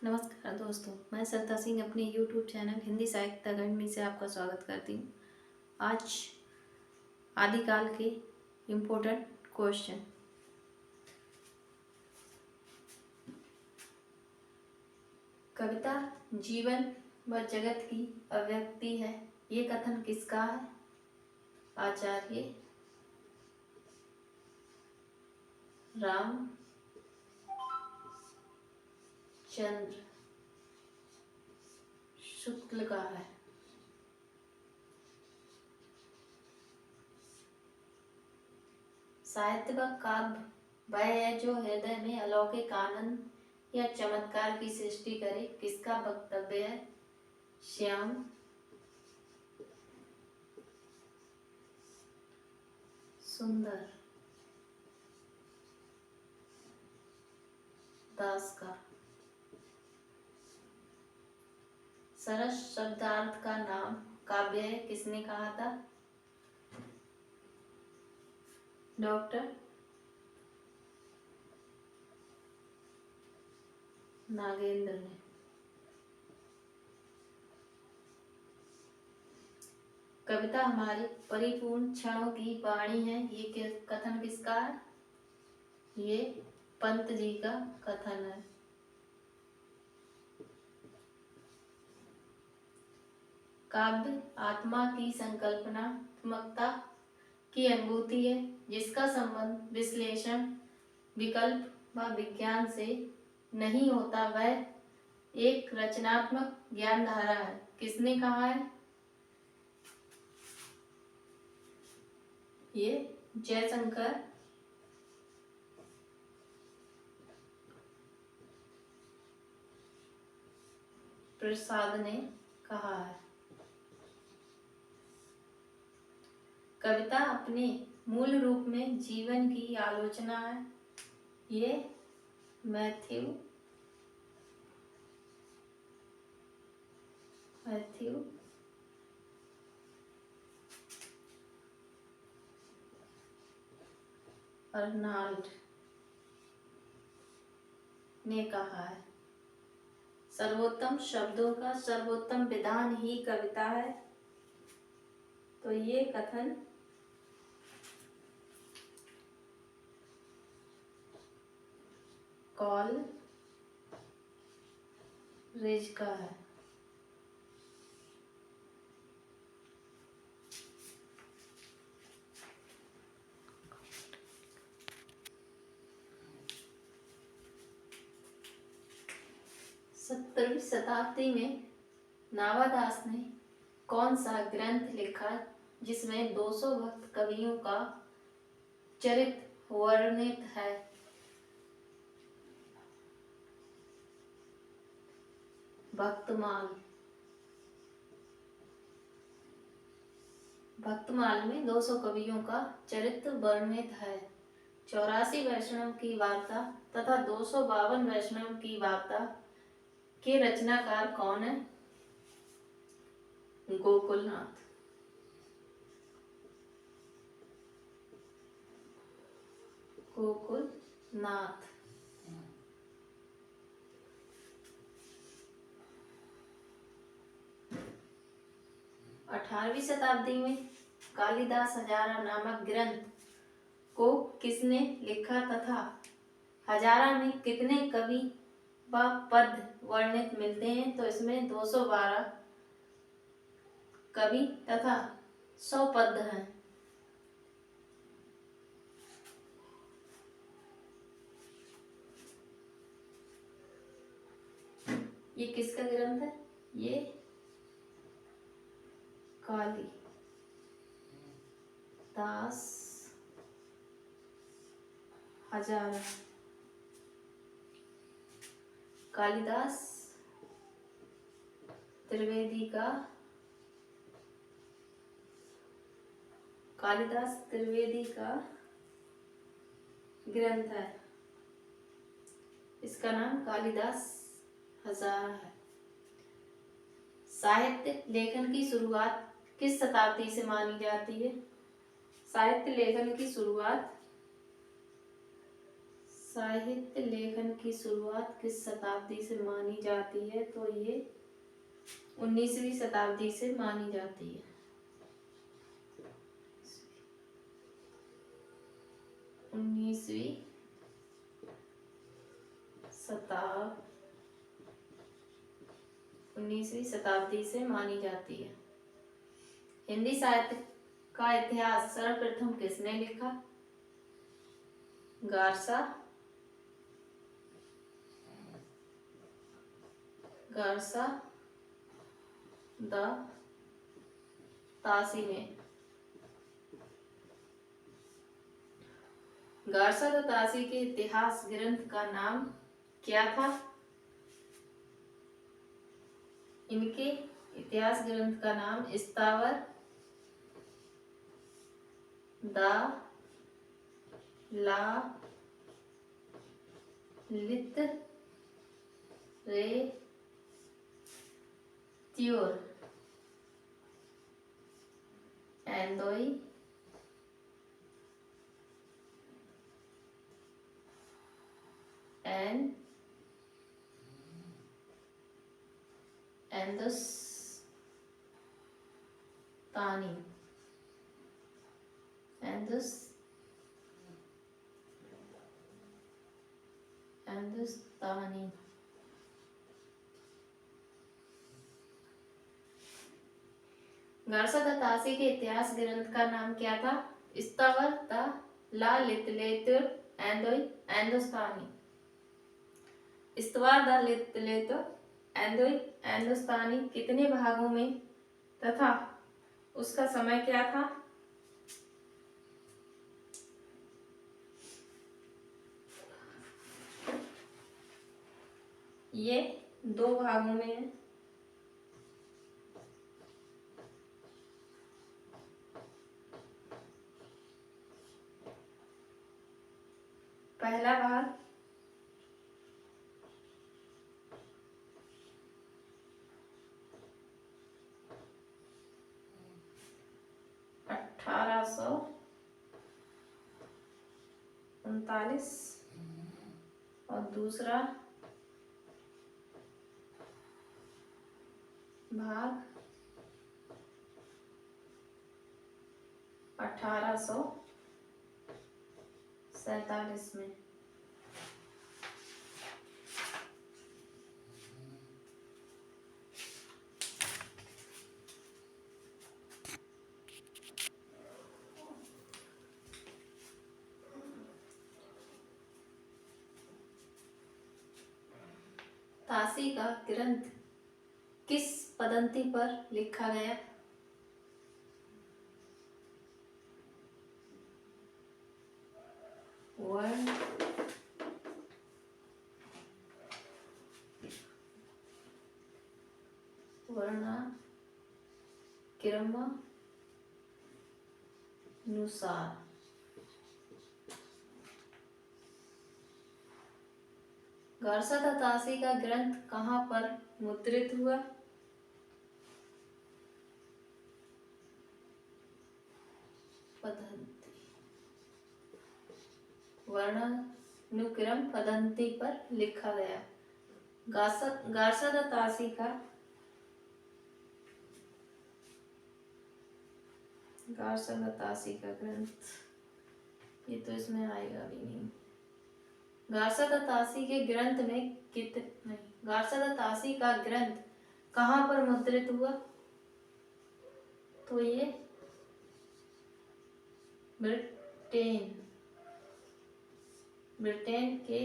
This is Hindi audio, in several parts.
नमस्कार दोस्तों, मैं सरिता सिंह अपने YouTube चैनल हिंदी साहित्य अकादमी से आपका स्वागत करती हूँ। आज आदिकाल के इम्पोर्टेंट क्वेश्चन। कविता जीवन व जगत की अभिव्यक्ति है, ये कथन किसका है? आचार्य रामचंद्र शुक्ल का है। साहित्य व काव्य वह है जो हृदय में अलौकिक आनंद या चमत्कार की सृष्टि करे, किसका वक्तव्य है? श्याम सुंदर दास का। सरस शब्दार्थ का नाम काव्य है, किसने कहा था? डॉक्टर नागेंद्र ने। कविता हमारे परिपूर्ण क्षणों की वाणी है, ये कथन किसका है? ये पंत जी का कथन है। काव्य आत्मा की संकल्पनात्मकता की अनुभूति है, जिसका संबंध विश्लेषण, विकल्प व विज्ञान से नहीं होता, वह एक रचनात्मक ज्ञान धारा है, किसने कहा है? ये जयशंकर प्रसाद ने कहा है। कविता अपने मूल रूप में जीवन की आलोचना है, ये मैथ्यू अर्नाल्ड ने कहा है। सर्वोत्तम शब्दों का सर्वोत्तम विधान ही कविता है, तो ये कथन कॉलरिज का है। सत्रहवीं शताब्दी में नावादास ने कौन सा ग्रंथ लिखा जिसमें 200 भक्त कवियों का चरित्र वर्णित है? भक्तमाल। भक्तमाल में 200 कवियों का चरित्र वर्णित है। 84 वैष्णव की वार्ता तथा 252 वैष्णव की वार्ता के रचनाकार कौन है? गोकुलनाथ। गोकुलनाथ। 18वीं शताब्दी में कालिदास हजारा नामक ग्रंथ को किसने लिखा तथा हजारा में कितने कवि व पद वर्णित मिलते हैं? तो इसमें 212 कवि तथा 100 पद हैं। ये किसका ग्रंथ है? ये कालिदास हजारा। कालिदास त्रिवेदी का ग्रंथ है, इसका नाम कालिदास हजारा है। साहित्य लेखन की शुरुआत किस शताब्दी से मानी जाती है? साहित्य लेखन की शुरुआत साहित्य लेखन की शुरुआत किस शताब्दी से मानी जाती है? तो ये 19वीं शताब्दी से मानी जाती है। 19वीं शताब्दी से मानी जाती है। हिंदी साहित्य का इतिहास सर्वप्रथम किसने लिखा? गारसा द तासी ने। गारसा द तासी के इतिहास ग्रंथ का नाम क्या था? इनके इतिहास ग्रंथ का नाम स्थावर द ला लिटरेत्योर एंदोई एंड हिंदुस्तानी गारसा द तासी के इतिहास ग्रंथ का नाम क्या था? स्थावर द ला लिटरेतुर एंदोस्तानी। स्तवार द लिटरेतुर एंदोस्तानी कितने भागों में तथा उसका समय क्या था? ये 2 भागों में है। पहला भाग 1839 और दूसरा भाग 1847 में। तासी का ग्रंथ किस पद्धति पर लिखा गया? वर्णाक्रमानुसार। गारसा द तासी का ग्रंथ कहाँ पर मुद्रित हुआ? वर्णानुक्रम पद्धति पर लिखा गया। गारसा द तासी का ग्रंथ, ये तो इसमें आएगा भी नहीं। गारसा द तासी के ग्रंथ में गारसा द तासी का ग्रंथ कहाँ पर मुद्रित हुआ? तो ये ब्रिटेन के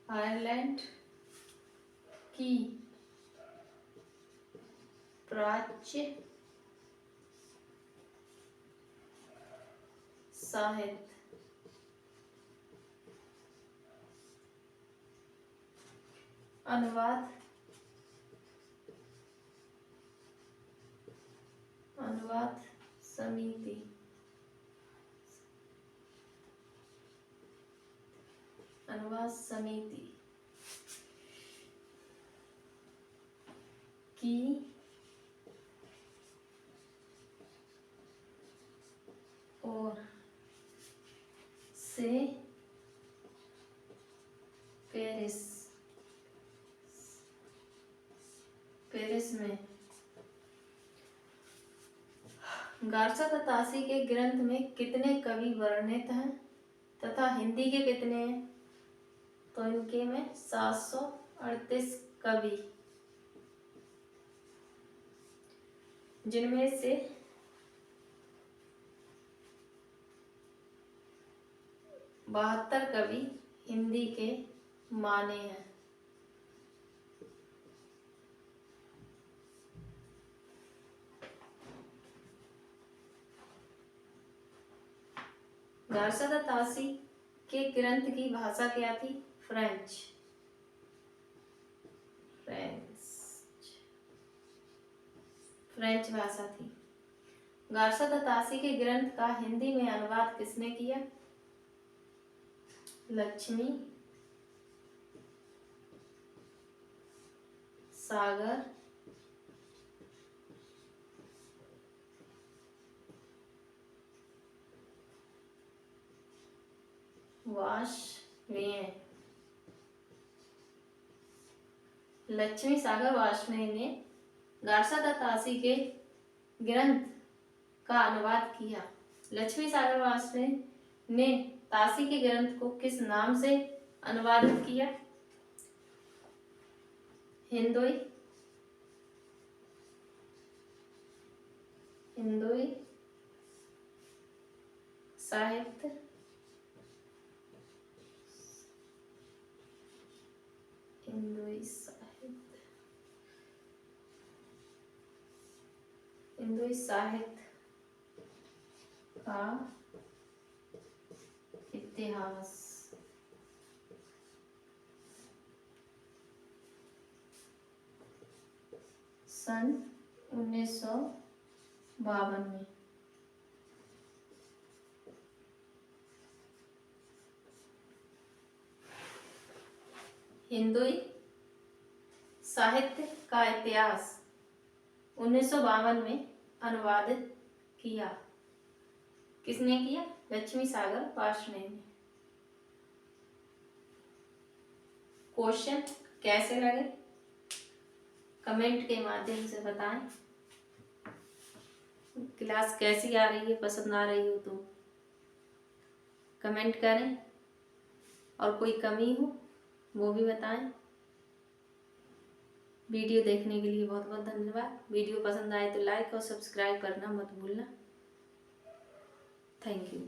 आयरलैंड की प्राच्य साहित्य अनुवाद समिति की इसमें गारसा तासी के ग्रंथ में कितने कवि वर्णित हैं तथा हिंदी के कितने हैं? तो इनके में 738 कवि, जिनमें से 72 कवि हिंदी के माने हैं। गारसा तासी के ग्रंथ की भाषा क्या थी? फ्रेंच। फ्रेंच भाषा थी। गारसा तासी के ग्रंथ का हिंदी में अनुवाद किसने किया? लक्ष्मी सागर वाष्णेय। लक्ष्मी सागर वाष्णेय ने गारसा तासी के ग्रंथ का अनुवाद किया। लक्ष्मी सागर वाष्णेय ने तासी के ग्रंथ को किस नाम से अनुवादित किया? हिंदोई साहित्य का इतिहास। सन 1952 में। हिंदुई साहित्य का इतिहास 1952 में अनुवादित किया। किसने किया? लक्ष्मी सागर वाष्णेय ने। क्वेश्चन कैसे लगे कमेंट के माध्यम से बताएं। क्लास कैसी आ रही है, पसंद आ रही हो तो कमेंट करें, और कोई कमी हो वो भी बताएं। वीडियो देखने के लिए बहुत बहुत धन्यवाद। वीडियो पसंद आए तो लाइक और सब्सक्राइब करना मत भूलना। Thank you.